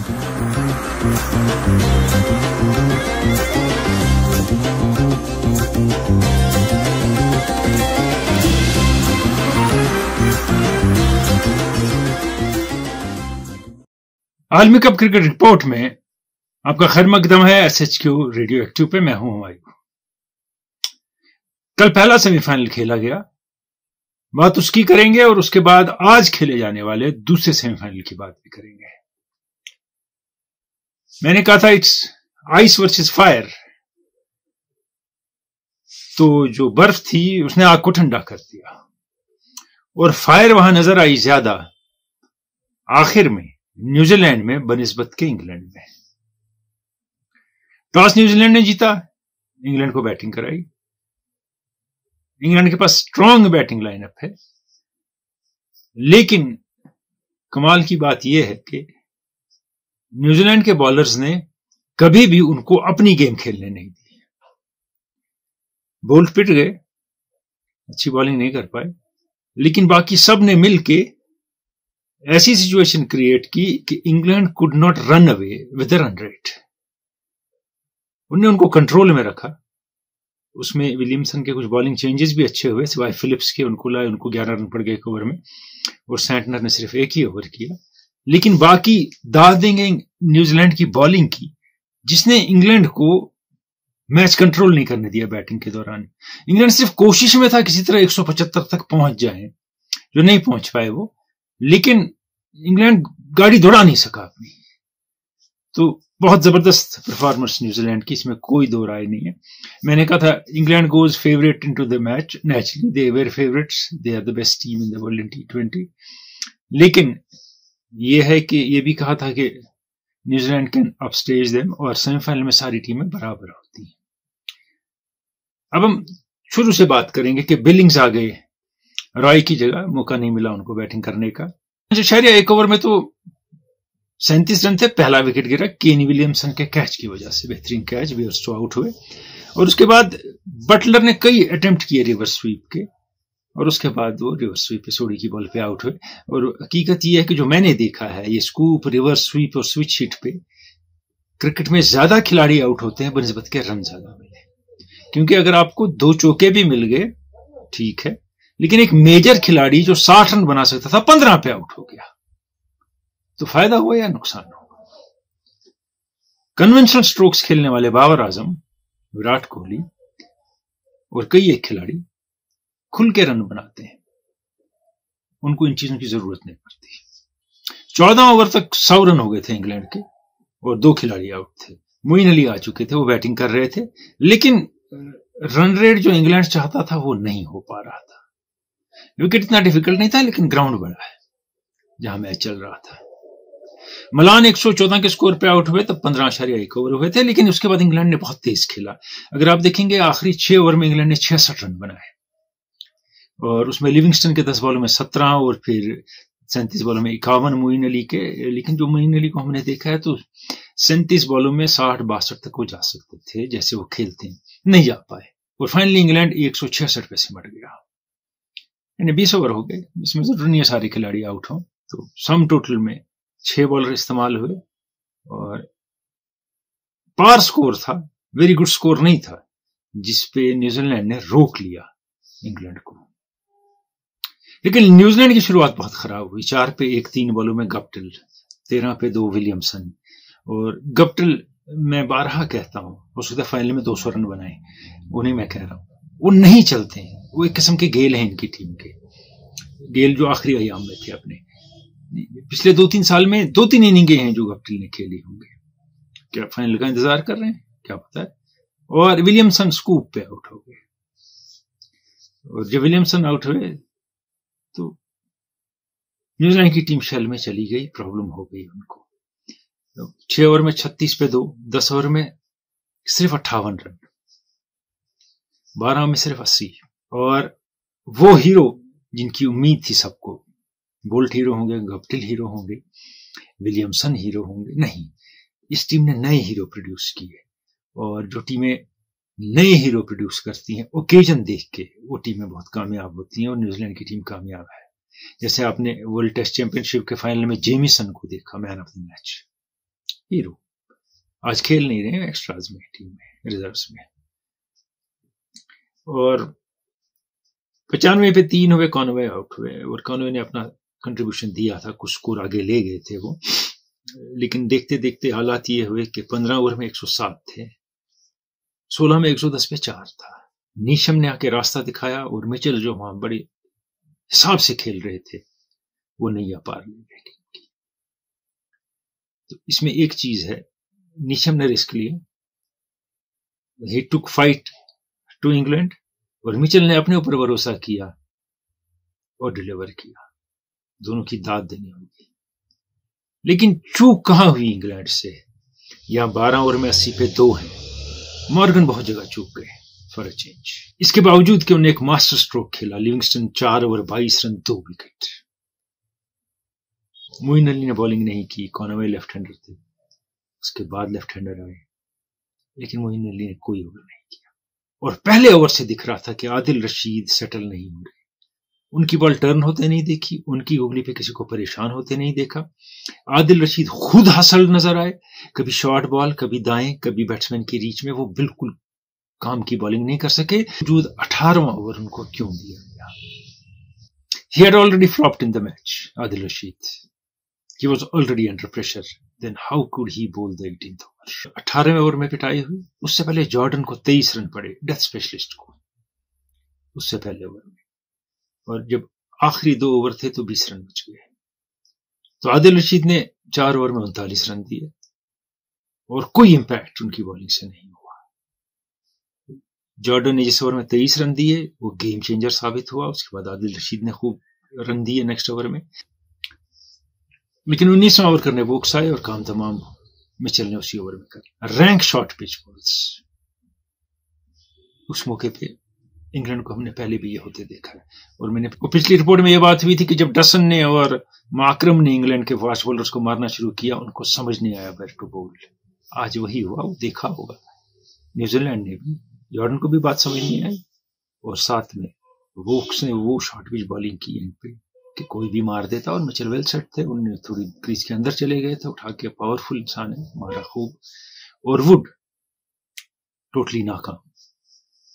आलमी cup cricket report में आपका खैर मकदम है। SHQ रेडियो एक्टिव पे मैं हूं हुमायूं। कल पहला सेमीफाइनल खेला गया, बात उसकी करेंगे और उसके बाद आज खेले जाने वाले दूसरे सेमीफाइनल की बात भी करेंगे। मैंने कहा था इट्स आइस वर्सेस फायर, तो जो बर्फ थी उसने आग को ठंडा कर दिया और फायर वहां नजर आई ज्यादा आखिर में न्यूजीलैंड में बनिस्बत के इंग्लैंड में। टॉस न्यूजीलैंड ने जीता, इंग्लैंड को बैटिंग कराई। इंग्लैंड के पास स्ट्रांग बैटिंग लाइनअप है, लेकिन कमाल की बात यह है कि न्यूजीलैंड के बॉलर्स ने कभी भी उनको अपनी गेम खेलने नहीं दी। बोल्ट पिट गए, अच्छी बॉलिंग नहीं कर पाए, लेकिन बाकी सब ने मिलके ऐसी सिचुएशन क्रिएट की कि England could not run away with the run rate. उन्होंने उनको कंट्रोल में रखा। उसमें विलियमसन के कुछ बॉलिंग चेंजेस भी अच्छे हुए, सिवाय फिलिप्स के। उनको 11 रन पड़ गए एक ओवर में और सैंटनर ने सिर्फ एक ही ओवर किया। लेकिन बाकी दाद देंगे न्यूजीलैंड की बॉलिंग की, जिसने इंग्लैंड को मैच कंट्रोल नहीं करने दिया बैटिंग के दौरान। इंग्लैंड सिर्फ कोशिश में था किसी तरह 175 तक पहुंच जाए, जो नहीं पहुंच पाए वो। लेकिन इंग्लैंड गाड़ी दौड़ा नहीं सका अपनी। तो बहुत जबरदस्त परफॉर्मेंस न्यूजीलैंड की, इसमें कोई दो राय नहीं है। मैंने कहा था England goes favourite into the match, naturally they were favourites, they are the best team in the world in T20। लेकिन यह है कि यह भी कहा था कि न्यूजीलैंड कैन अपस्टेज देम, और सेमीफाइनल में सारी टीमें बराबर होती हैं। अब हम शुरू से बात करेंगे कि बिलिंग्स आ गए, रॉय की जगह मौका नहीं मिला उनको बैटिंग करने का। शहरिया एक ओवर में तो 37 रन थे, पहला विकेट गिरा केनी विलियमसन के कैच की वजह से, बेहतरीन कैच, बेयर्स तो आउट हुए। और उसके बाद बटलर ने कई अटेम्प्ट किए रिवर्स स्वीप के, और उसके बाद वो रिवर्स स्वीप पे सोडी की बॉल पे आउट हुए। और हकीकत यह है कि जो मैंने देखा है, ये स्कूप, रिवर्स स्वीप और स्विच हिट पे क्रिकेट में ज्यादा खिलाड़ी आउट होते हैं बनिस्बत के रन ज्यादा मिले। क्योंकि अगर आपको 2 चौके भी मिल गए ठीक है, लेकिन एक मेजर खिलाड़ी जो 60 रन बना सकता था 15 पे आउट हो गया, तो फायदा हुआ या नुकसान हुआ। कन्वेंशनल स्ट्रोक्स खेलने वाले बाबर आजम, विराट कोहली और कई एक खिलाड़ी खुल के रन बनाते हैं, उनको इन चीजों की जरूरत नहीं पड़ती। 14 ओवर तक 100 रन हो गए थे इंग्लैंड के और 2 खिलाड़ी आउट थे। मोइन अली आ चुके थे, वो बैटिंग कर रहे थे, लेकिन रन रेट जो इंग्लैंड चाहता था वो नहीं हो पा रहा था। विकेट इतना डिफिकल्ट नहीं था, लेकिन ग्राउंड बड़ा है जहां मैच चल रहा था। मलान 114 के स्कोर पे आउट हुए, तब 15.1 ओवर हुए थे, लेकिन उसके बाद इंग्लैंड ने बहुत तेज खेला। अगर आप देखेंगे आखिरी 6 ओवर में इंग्लैंड ने 66 रन बनाए, और उसमें लिविंगस्टन के 10 बॉलों में 17 और फिर 37 बॉलों में 51 मोइन अली के। लेकिन जो मोइन अली को हमने देखा है तो 37 बॉलों में 60-62 तक वो जा सकते थे, जैसे वो खेलते हैं, नहीं जा पाए। और फाइनली इंग्लैंड 166 पे सिमट गया। 20 ओवर हो गए, इसमें जरूर नहीं है सारे खिलाड़ी आउट हों, तो सम टोटल में 6 बॉलर इस्तेमाल हुए और पार स्कोर था, वेरी गुड स्कोर नहीं था, जिसपे न्यूजीलैंड ने रोक लिया इंग्लैंड को। लेकिन न्यूजीलैंड की शुरुआत बहुत खराब हुई। 4 पे 1 3 बॉलों में गप्टिल, 13 पे 2 विलियमसन। और गप्टिल मैं बारहा कहता हूं, उसके फाइनल में 200 रन बनाए, उन्हें मैं कह रहा हूं, वो नहीं चलते हैं। वो एक किस्म के गेल हैं इनकी टीम के, गेल जो आखिरी अयाम में थे अपने। पिछले 2-3 साल में 2-3 इनिंगें हैं जो गप्टिल ने खेली होंगे। क्या फाइनल का इंतजार कर रहे हैं, क्या पता है। और विलियमसन स्कूप पे आउट हो गए, और जब विलियमसन आउट हुए तो न्यूजीलैंड की टीम शेल में चली गई, प्रॉब्लम हो गई उनको। 6 ओवर में 36 पे 2, 10 ओवर में सिर्फ 58 रन, 12 में सिर्फ 80। और वो हीरो जिनकी उम्मीद थी सबको, बोल्ट हीरो होंगे, गप्टिल हीरो होंगे, विलियमसन हीरो होंगे, नहीं, इस टीम ने नए हीरो प्रोड्यूस किए। और जो टीमें नए हीरो प्रोड्यूस करती हैं, ओकेजन देख के वो टीमें बहुत कामयाब होती हैं, और न्यूजीलैंड की टीम कामयाब है। जैसे आपने वर्ल्ड टेस्ट चैंपियनशिप के फाइनल में जेमिसन को देखा, man of the match, hero. आज खेल नहीं रहे, एक्स्ट्राज में, टीम में, रिजर्व्स में। और 95 पे 3 हुए, कॉनवे आउट हुए, और कॉनवे ने अपना कंट्रीब्यूशन दिया था, कुछ स्कोर आगे ले गए थे वो। लेकिन देखते देखते हालात ये हुए कि 15 ओवर में 107 थे, 16 में 110 पे 4 था। नीशम ने आके रास्ता दिखाया, और मिचेल जो वहां बड़े हिसाब से खेल रहे थे, वो नैया पार ले गए टीम की। तो इसमें एक चीज है, नीशम ने रिस्क लिया, ही टुक फाइट टू इंग्लैंड, और मिचेल ने अपने ऊपर भरोसा किया और डिलीवर किया। दोनों की दाद देनी होगी। लेकिन चूक कहां हुई इंग्लैंड से? यहां 12 ओवर में 80 पे 2 है। मॉर्गन बहुत जगह चूक गए फॉर अ चेंज। इसके बावजूद कि उन्होंने एक मास्टर स्ट्रोक खेला, Livingstone 4 over 22 run 2 wicket. Moeen Ali ने बॉलिंग नहीं की, कॉनवे लेफ्ट हैंडर थे, उसके बाद लेफ्ट हैंडर आए, लेकिन मोइन अली ने कोई ओवर नहीं किया। और पहले ओवर से दिख रहा था कि आदिल रशीद सेटल नहीं हो रहे। उनकी बॉल टर्न होते नहीं देखी, उनकी उंगली पे किसी को परेशान होते नहीं देखा। आदिल रशीद खुद हसल नजर आए, कभी शॉर्ट बॉल, कभी दाएं, कभी बैट्समैन की रीच में, वो बिल्कुल काम की बॉलिंग नहीं कर सके। वजूद 18वां ओवर उनको क्यों दिया गया? He had already flopped in the match, Adil Rashid. He was already under pressure. Then how could he bowl the 18th over? 18वें ओवर में पिटाई हुई। उससे पहले जॉर्डन को 23 रन पड़े, डेथ स्पेशलिस्ट को, उससे पहले ओवर में। और जब आखिरी 2 ओवर थे तो 20 रन बच गए। तो आदिल रशीद ने 4 ओवर में 39 रन दिए, और कोई इंपैक्ट उनकी बॉलिंग से नहीं हुआ। जॉर्डन ने जिस ओवर में 23 रन दिए, वो गेम चेंजर साबित हुआ। उसके बाद आदिल रशीद ने खूब रन दिए नेक्स्ट ओवर में। लेकिन 19वां ओवर करने वो उकसाए, और काम तमाम मिचेल ने उसी ओवर में कर। रैंक शॉर्ट पिच बॉल्स, उस मौके पे इंग्लैंड को हमने पहले भी ये होते देखा है। और मैंने पिछली रिपोर्ट में ये बात हुई थी कि जब डसन ने और माकरम ने इंग्लैंड के फास्ट बॉलर्स को मारना शुरू किया, उनको समझ नहीं आया वेयर टू बोल। आज वही हुआ, वो देखा होगा। न्यूजीलैंड ने भी, जॉर्डन को भी बात समझ नहीं आई, और साथ में वोक्स ने वो शॉर्ट पिच बॉलिंग की एंड पे कि कोई भी मार देता। और मिचेल वेल सेट थे, उन्होंने थोड़ी क्रीज के अंदर चले गए थे, उठा के पावरफुल इंसान है, मारा खूब। और वुड टोटली नाकाम।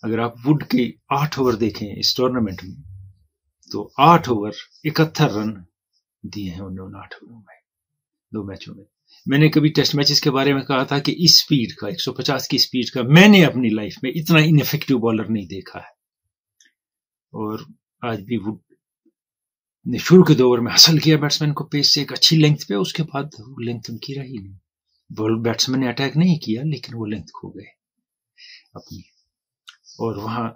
अगर आप वुड के 8 ओवर देखें इस टूर्नामेंट में, तो 8 ओवर 71 रन दिए हैं उन्होंने 8 ओवरों में, 2 मैचों में। मैंने कभी टेस्ट मैचेस के बारे में कहा था कि इस स्पीड का, 150 की स्पीड का, मैंने अपनी लाइफ में इतना इनफेक्टिव बॉलर नहीं देखा है। और आज भी वुड ने शुरू के 2 ओवर में हासिल किया बैट्समैन को पेस से एक अच्छी लेंथ पे, उसके बाद लेंथ उनकी रही नहीं। बैट्समैन ने अटैक नहीं किया, लेकिन वो लेंथ खो गए अपनी। और वहां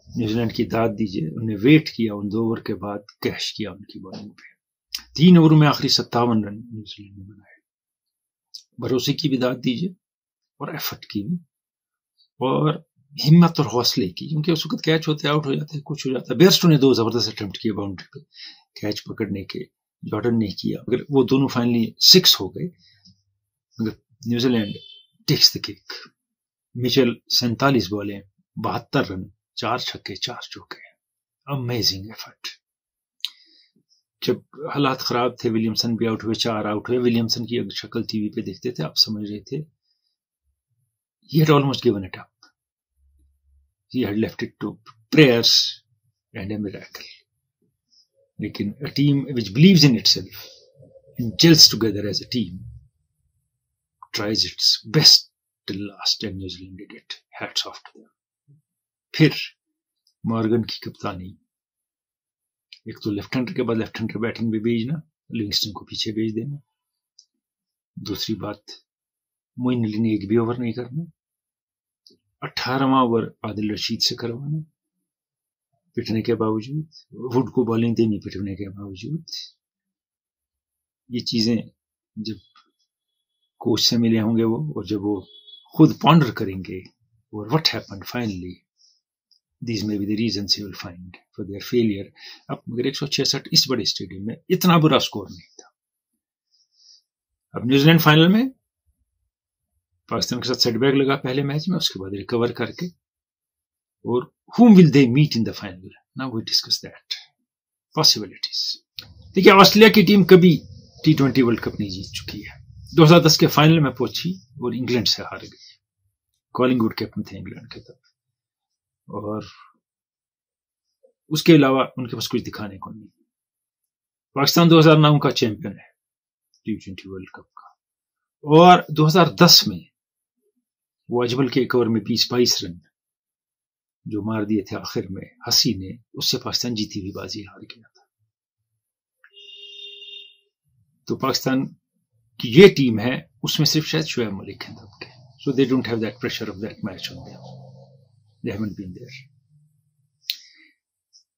न्यूजीलैंड की दाद दीजिए, उन्हें वेट किया, उन 2 ओवर के बाद कैश किया उनकी बॉलिंग पे। 3 ओवर में आखिरी 57 रन न्यूजीलैंड ने बनाए। भरोसे की भी दाद दीजिए, और एफर्ट की भी, और हिम्मत और हौसले की, क्योंकि उस वक्त कैच होते, आउट हो जाते, कुछ हो जाता। बेयरस्टो ने 2 जबरदस्त अटेम्प्ट किए बाउंड्री पे कैच पकड़ने के, जॉर्डन ने किया। अगर वो दोनों फाइनली 6 हो गए, मगर New Zealand takes the kick. Mitchell 47 बॉलें, 72 रन, 4 छक्के 4 चौके। Amazing effort. जब हालात खराब थे, विलियमसन भी आउट हुए, 4 आउट हुए। विलियमसन की अगर शक्ल टीवी पे देखते थे, आप समझ रहे थे he had almost given it up. He had left it to prayers and a miracle. लेकिन a team which believes in itself and gels together as a team tries its best till last, and New Zealand did it. Hats off to them. फिर Morgan की कप्तानी, एक तो left hander के बाद left hander batting भी भेजना, Livingstone को पीछे भेज देना। दूसरी बात, मोइन अली ने एक भी ओवर नहीं करना। 18वां ओवर आदिल रशीद से करवाना, पिटने के बावजूद, वुड को बॉलिंग देनी पिटने के बावजूद। ये चीजें जब कोच से मिले होंगे वो, और जब वो खुद पॉन्डर करेंगे, और what happened finally, these may be the reasons you will find for their failure. अब मगर 166 इस बड़े स्टेडियम में इतना बुरा स्कोर नहीं था। अब न्यूजीलैंड फाइनल में पाकिस्तान के साथ सेटबैक लगा पहले मैच में, उसके बाद रिकवर करके, और whom will they meet in the final? Now we discuss that possibilities. देखिए, ऑस्ट्रेलिया की टीम कभी T20 वर्ल्ड कप नहीं जीत चुकी है। 2010 के फाइनल में पहुंची और इंग्लैंड से हार गई। कॉलिंगवुड कैप्टन थे इंग्लैंड के तब, और उसके अलावा उनके पास कुछ दिखाने को नहीं। पाकिस्तान 2009 का चैंपियन है T20 वर्ल्ड कप का, और 2010 में वो अजमल के एक ओवर में 20-22 रन जो मार दिए थे आखिर में हसी ने, उससे पाकिस्तान जीती हुई बाजी हार गया था। तो पाकिस्तान की ये टीम है, उसमें सिर्फ शायद शोएब मलिक हैं तब के, so they don't have that pressure of that match on them, they haven't been there.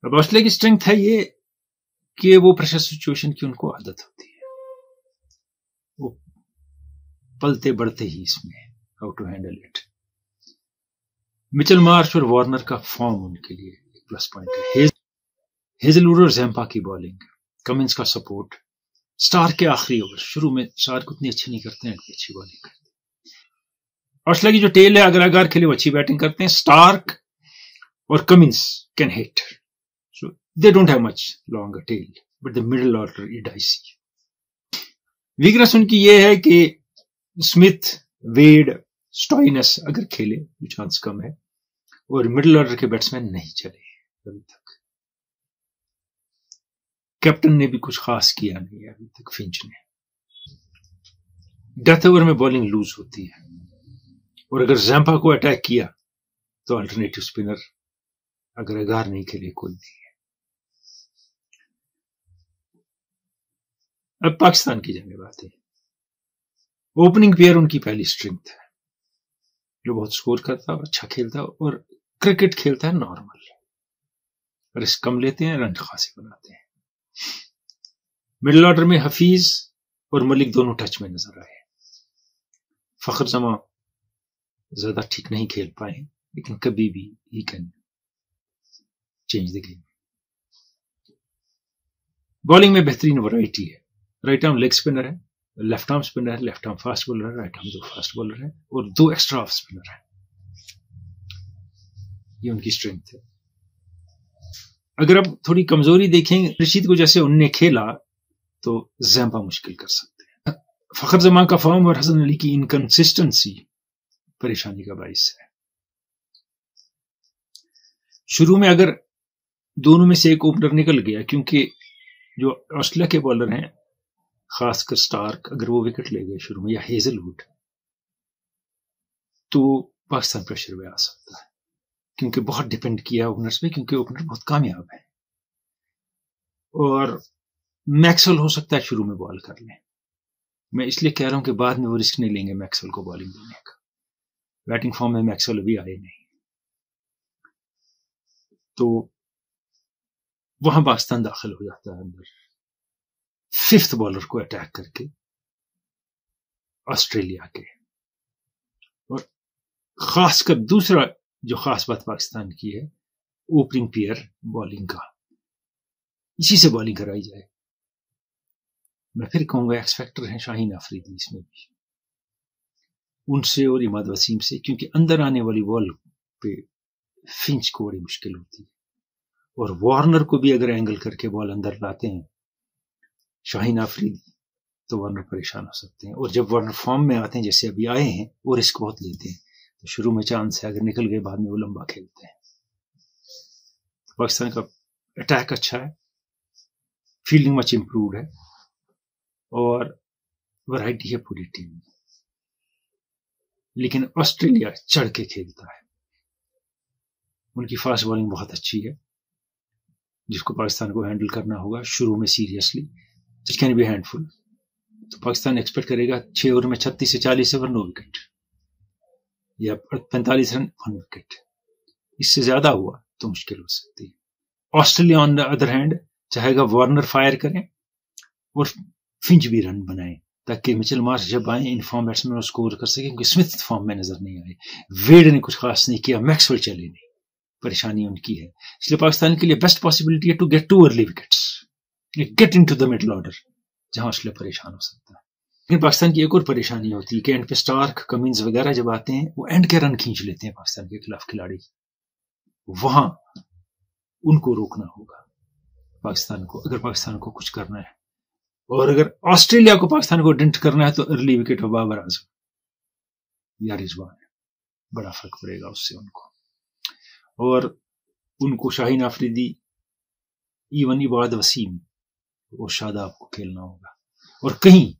अब ऑस्ट्रेलिया की स्ट्रेंथ है ये कि वो प्रेशर सिचुएशन की उनको आदत होती है, वो पलते बढ़ते ही इसमें how to handle it. Mitchell Marsh और वार्नर का फॉर्म उनके लिए एक प्लस पॉइंट है। हेजलवुड और ज़ैम्पा की बॉलिंग, कमिंस का सपोर्ट, स्टार्क के आखिरी ओवर, शुरू में स्टार्क उतनी अच्छी नहीं करते हैं, अच्छी बॉलिंग करते हैं। ऑस्ट्रेलिया की जो टेल है, अगर अगार के लिए वो अच्छी बैटिंग करते हैं, स्टार्क और Cummins can hit, so they don't have much longer tail, but the middle order is dicey. Weakness उनकी ये है कि स्मिथ, वेड, स्टॉइनस अगर खेले जो चांस कम है, और मिडिल ऑर्डर के बैट्समैन नहीं चले अभी तक। कैप्टन ने भी कुछ खास किया नहीं है अभी तक फिंच ने। डेथ ओवर में बॉलिंग लूज होती है, और अगर ज़ैम्पा को अटैक किया तो अल्टरनेटिव स्पिनर अगर अगार नहीं खेले कोई नहीं है। अब पाकिस्तान की जाने बात है। ओपनिंग पेयर उनकी पहली स्ट्रेंथ है, जो बहुत स्कोर करता है, अच्छा खेलता है और क्रिकेट खेलता है नॉर्मल, रिस्क कम लेते हैं, रन खासे बनाते हैं। मिडिल ऑर्डर में हफीज और मलिक दोनों टच में नजर आए। फखर जमा ज्यादा ठीक नहीं खेल पाए, लेकिन कभी भी he can change the game. Bowling में बेहतरीन वैरायटी है, राइट आर्म लेग स्पिनर है, लेफ्ट आर्म स्पिनर है, लेफ्ट आर्म फास्ट बॉलर है, राइट आर्म 2 फास्ट बॉलर है, और 2 एक्स्ट्रा ऑफ स्पिनर है। ये उनकी स्ट्रेंथ है। अगर अब थोड़ी कमजोरी देखें, रशीद को जैसे उनने खेला तो ज़ैम्पा मुश्किल कर सकते हैं। फखर जमान का फॉर्म और हसन अली की इनकंसिस्टेंसी परेशानी का बाइस है। शुरू में अगर दोनों में से एक ओपनर निकल गया, क्योंकि जो ऑस्ट्रेलिया के बॉलर हैं, खासकर स्टार्क, अगर वो विकेट ले गए शुरू में, या हेजलवुड, तो पाकिस्तान प्रेशर में आ सकता है, क्योंकि बहुत डिपेंड किया ओपनर्स पे, क्योंकि ओपनर बहुत कामयाब है। और मैक्सवेल हो सकता है शुरू में बॉल कर लें, मैं इसलिए कह रहा हूं कि बाद में वो रिस्क नहीं लेंगे मैक्सवेल को बॉलिंग देने का। बैटिंग फॉर्म में मैक्सवेल अभी आए नहीं, तो वहां पाकिस्तान दाखिल हो जाता है अंदर, 5th बॉलर को अटैक करके ऑस्ट्रेलिया के। और खासकर दूसरा जो खास बात पाकिस्तान की है, ओपनिंग पेयर बॉलिंग का, इसी से बॉलिंग कराई जाए। मैं फिर कहूंगा एक्स फैक्टर है शाहीन अफरीदी इसमें भी, उनसे और इमाद वसीम से, क्योंकि अंदर आने वाली बॉल पे फिंच को बड़ी मुश्किल होती है, और वार्नर को भी अगर एंगल करके बॉल अंदर लाते हैं शाहीन अफरीदी, तो वार्नर परेशान हो सकते हैं। और जब वार्नर फॉर्म में आते हैं, जैसे अभी आए हैं, वो रिस्क बहुत लेते हैं, तो शुरू में चांस है, अगर निकल गए बाद में वो लंबा खेलते हैं। तो पाकिस्तान का अटैक अच्छा है, फील्डिंग मच इंप्रूव्ड है, और वैरायटी है पूरी टीम में। लेकिन ऑस्ट्रेलिया चढ़ के खेलता है, उनकी फास्ट बॉलिंग बहुत अच्छी है, जिसको पाकिस्तान को हैंडल करना होगा शुरू में seriously. It can be handful. तो पाकिस्तान एक्सपेक्ट करेगा 6 ओवर में 36 से 40 ओवर 9 विकेट, या 45 रन 1 विकेट। इससे ज्यादा हुआ तो मुश्किल हो सकती है। Australia on the other hand चाहेगा वार्नर फायर करें और फिंच भी रन बनाए, ताकि मिचेल मार्श जब आए इन फॉर्म बैट्समैन को स्कोर कर सके, क्योंकि स्मिथ फॉर्म में नजर नहीं आए, वेड ने कुछ खास नहीं किया, मैक्सवेल चले नहीं, परेशानी उनकी है। इसलिए पाकिस्तान के लिए बेस्ट पॉसिबिलिटी है to get 2 early wickets, get into the middle order, जहां ऑस्ट्रेलिया परेशान हो सकता है। लेकिन पाकिस्तान की एक और परेशानी होती है कि एंड पे स्टार्क, कमिंस वगैरह जब आते हैं, वो एंड के रन खींच लेते हैं पाकिस्तान के खिलाफ खिलाड़ी, वहां उनको रोकना होगा पाकिस्तान को, अगर पाकिस्तान को कुछ करना है। और अगर ऑस्ट्रेलिया को पाकिस्तान को डेंट करना है तो अर्ली विकेट हो बाबर आजम या रिजवान, बड़ा फर्क पड़ेगा उससे उनको। और उनको शाहीन आफरीदी, इवन इबाद वसीम और शादाब को खेलना होगा। और कहीं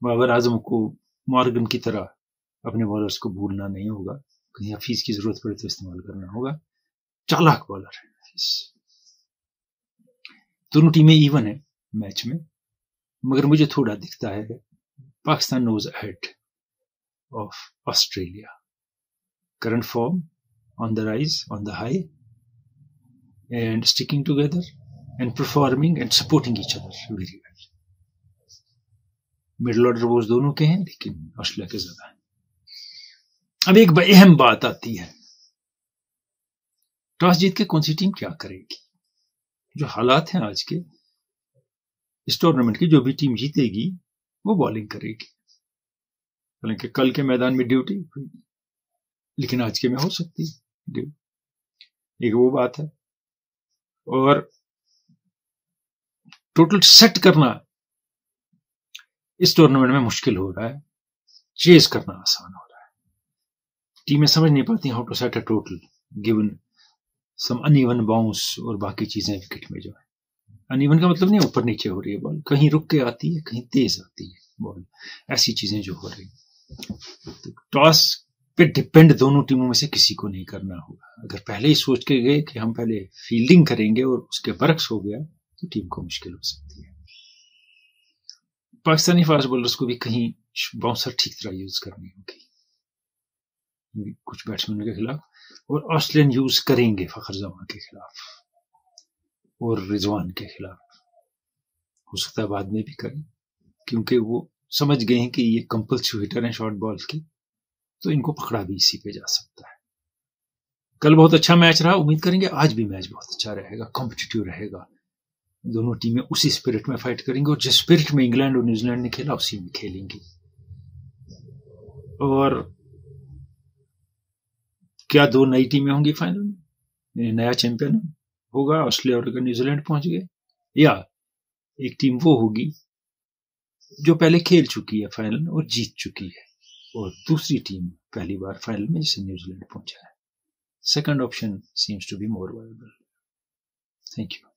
बाबर आजम को मॉर्गन की तरह अपने बॉलर्स को भूलना नहीं होगा, कहीं हफीज की जरूरत पड़े तो इस्तेमाल करना होगा। चालाक बॉलर है हफीज। दोनों टीमें इवन है मैच में, मगर मुझे थोड़ा दिखता है Pakistan nose ahead of Australia. Current form on the rise, on the high, and sticking together and performing and supporting each other very well. Middle order वो दोनों के हैं, लेकिन ऑस्ट्रेलिया के ज्यादा है। अब एक अहम बात आती है, टॉस जीत के कौन सी टीम क्या करेगी। जो हालात हैं आज के इस टूर्नामेंट की, जो भी टीम जीतेगी वो बॉलिंग करेगी। हालांकि कल के मैदान में ड्यूटी हुई, लेकिन आज के में हो सकती है एक वो बात है। और टोटल सेट करना इस टूर्नामेंट में मुश्किल हो रहा है, चेज करना आसान हो रहा है। टीमें समझ नहीं पाती how to set a total given some uneven bounce और बाकी चीजें विकेट में जो है। अनइवन का मतलब नहीं ऊपर नीचे हो रही है बॉल, कहीं रुक के आती है, कहीं तेज आती है बॉल, ऐसी चीजें जो हो रही है। तो टॉस पे डिपेंड दोनों टीमों में से किसी को नहीं करना होगा। अगर पहले ही सोच के गए कि हम पहले फील्डिंग करेंगे और उसके बरक्स हो गया तो टीम को मुश्किल हो सकती है। पाकिस्तानी फास्ट बॉलर्स को भी कहीं बाउंसर ठीक तरह यूज करनी होगी कुछ बैट्समैनों के खिलाफ, और ऑस्ट्रेलियन यूज करेंगे फखर जमान के खिलाफ और रिजवान के खिलाफ। हो सकता है बाद में भी करें, क्योंकि वो समझ गए हैं कि ये कंपल्सिव हिटर हैं शॉर्ट बॉल की, तो इनको पकड़ा भी इसी पे जा सकता है। कल बहुत अच्छा मैच रहा, उम्मीद करेंगे आज भी मैच बहुत अच्छा रहेगा, कॉम्पिटिटिव रहेगा। दोनों टीमें उसी स्पिरिट में फाइट करेंगे और जिस स्पिरिट में इंग्लैंड और न्यूजीलैंड ने खेला उसी में खेलेंगे। और क्या दो नई टीमें होंगी फाइनल में, नया चैंपियन होगा ऑस्ट्रेलिया और अगर न्यूजीलैंड पहुंच गए, या एक टीम वो होगी जो पहले खेल चुकी है फाइनल और जीत चुकी है, और दूसरी टीम पहली बार फाइनल में जिसे न्यूजीलैंड पहुंचा है। Second option seems to be more viable. Thank you.